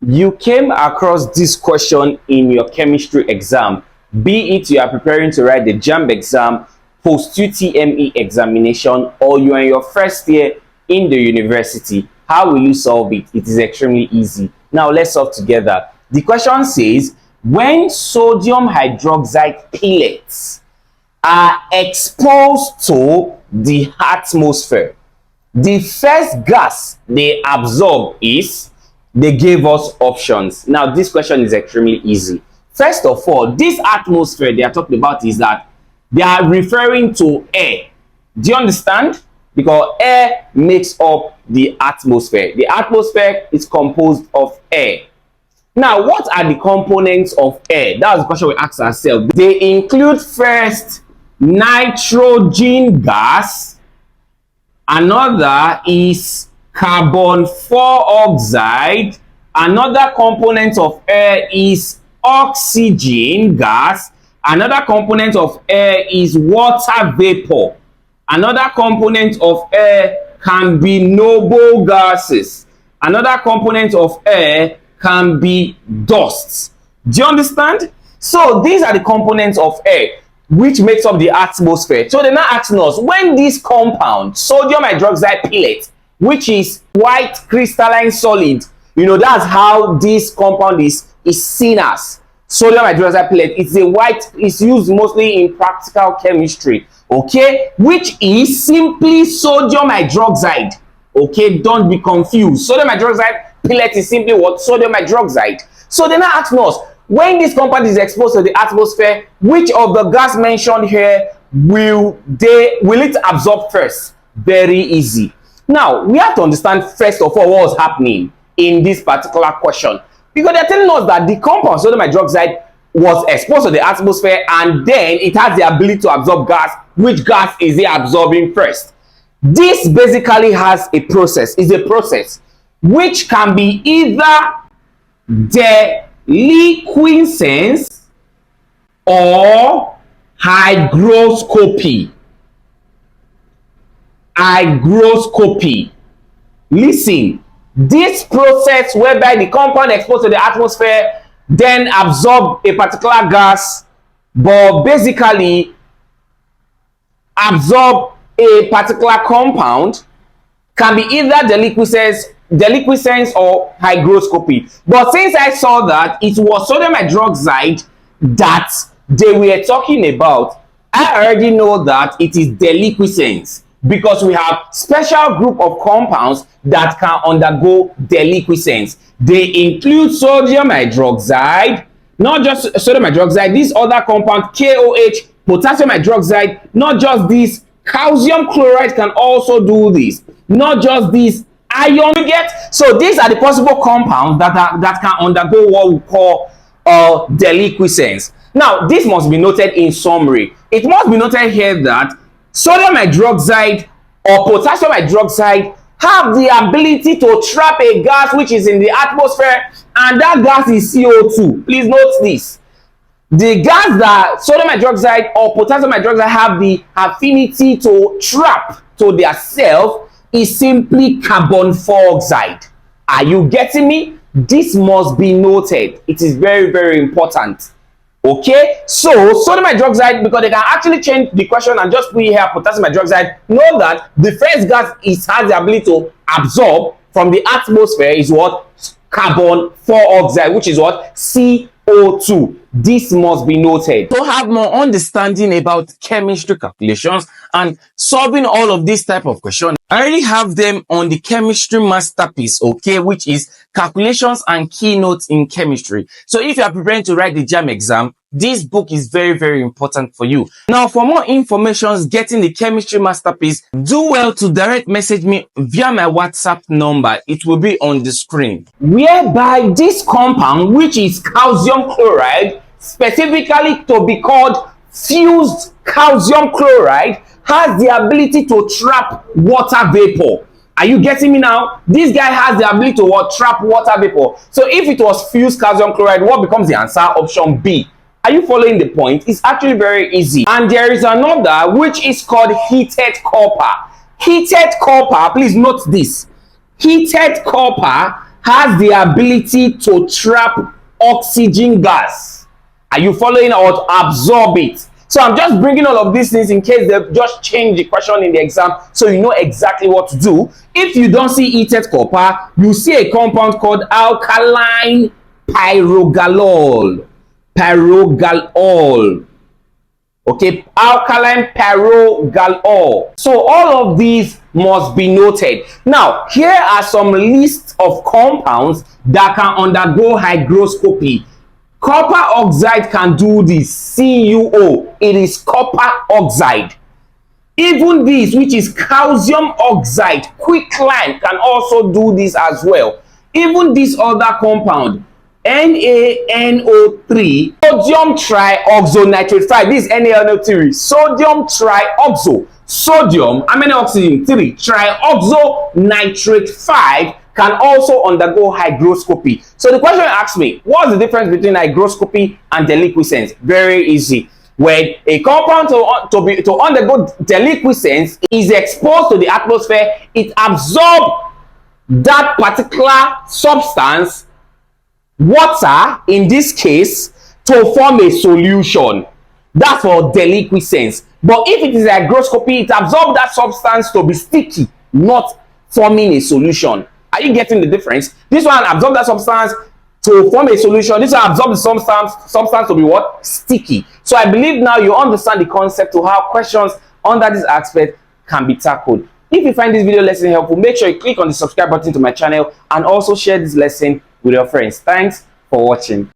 You came across this question in your chemistry exam, be it you are preparing to write the Jamb exam, post UTME examination, or you are in your first year in the university. How will you solve it? It is extremely easy. Now let's solve together. The question says, when sodium hydroxide pellets are exposed to the atmosphere, the first gas they absorb is, they gave us options. Now this question is extremely easy. First of all, this atmosphere they are talking about is that they are referring to air. Do you understand? Because air makes up the atmosphere. The atmosphere is composed of air. Now, what are the components of air? That's the question we ask ourselves. They include first nitrogen gas. Another is carbon dioxide. Another component of air is oxygen gas. Another component of air is water vapor. Another component of air can be noble gases. Another component of air can be dust. Do you understand? So these are the components of air which makes up the atmosphere. So they're now asking us, when this compound, sodium hydroxide pellet, which is white crystalline solid, you know, that's how this compound is seen as. Sodium hydroxide pellet, it's a white, it's used mostly in practical chemistry, okay, which is simply sodium hydroxide. Okay, don't be confused. Sodium hydroxide pellet is simply what? Sodium hydroxide. So they're now asking us, when this compound is exposed to the atmosphere, which of the gas mentioned here will it absorb first? Very easy. Now we have to understand first of all what was happening in this particular question, because they're telling us that the compound sodium hydroxide was exposed to the atmosphere and then it has the ability to absorb gas. Which gas is it absorbing first? This basically has a process, is a process which can be either deliquescence or hygroscopy. Hygroscopy. Listen, this process whereby the compound exposed to the atmosphere then absorb a particular gas, but basically absorb a particular compound, can be either deliquescence or hygroscopy. But since I saw that it was sodium hydroxide that they were talking about, I already know that it is deliquescence, because we have special group of compounds that can undergo deliquescence. They include sodium hydroxide, not just sodium hydroxide, this other compound KOH, potassium hydroxide, not just this, calcium chloride can also do this, not just this, iron, you get? So these are the possible compounds that can undergo what we call deliquescence. Now this must be noted in summary. It must be noted here that sodium hydroxide or potassium hydroxide have the ability to trap a gas which is in the atmosphere, and that gas is CO2. Please note this. The gas that sodium hydroxide or potassium hydroxide have the affinity to trap to their self is simply carbon dioxide. Are you getting me? This must be noted. It is very, very important. Okay, so sodium hydroxide, because they can actually change the question and just put here potassium hydroxide, know that the first gas it has the ability to absorb from the atmosphere is what? Carbon dioxide, which is what? CO2. This must be noted. To have more understanding about chemistry calculations and solving all of this type of questions, I already have them on the chemistry masterpiece, okay, which is calculations and keynotes in chemistry. So if you are preparing to write the Jamb exam, this book is very, very important for you. Now, for more information getting the chemistry masterpiece, do well to direct message me via my WhatsApp number. It will be on the screen. Whereby this compound, which is calcium chloride, specifically to be called fused calcium chloride, has the ability to trap water vapor. Are you getting me now? This guy has the ability to trap water vapor. So if it was fused calcium chloride, what becomes the answer? Option B. Are you following the point? It's actually very easy. And there is another which is called heated copper. Heated copper, please note this. Heated copper has the ability to trap oxygen gas. Are you following? Or absorb it? So I'm just bringing all of these things in case they just change the question in the exam, so you know exactly what to do. If you don't see heated copper, you see a compound called alkaline pyrogalol. Okay, alkaline pyrogalol. So all of these must be noted. Now, here are some lists of compounds that can undergo hygroscopy. Copper oxide can do this. CuO, it is copper oxide. Even this, which is calcium oxide, quicklime, can also do this as well. Even this other compound, NaNO3, sodium trioxonitrate 5. This is NaNO3, sodium trioxo. Sodium, how many oxygen? 3. Trioxonitrate 5 can also undergo hygroscopy. So the question asks me, what's the difference between hygroscopy and deliquescence? Very easy. When a compound to undergo deliquescence is exposed to the atmosphere, it absorbs that particular substance, water in this case, to form a solution. That's for deliquescence. But if it is hygroscopy, it absorbs that substance to be sticky, not forming a solution. Are you getting the difference? This one absorbs that substance to form a solution. This one absorbs the substance to be what? Sticky. So I believe now you understand the concept to how questions under this aspect can be tackled. If you find this video lesson helpful, make sure you click on the subscribe button to my channel and also share this lesson with your friends. Thanks for watching.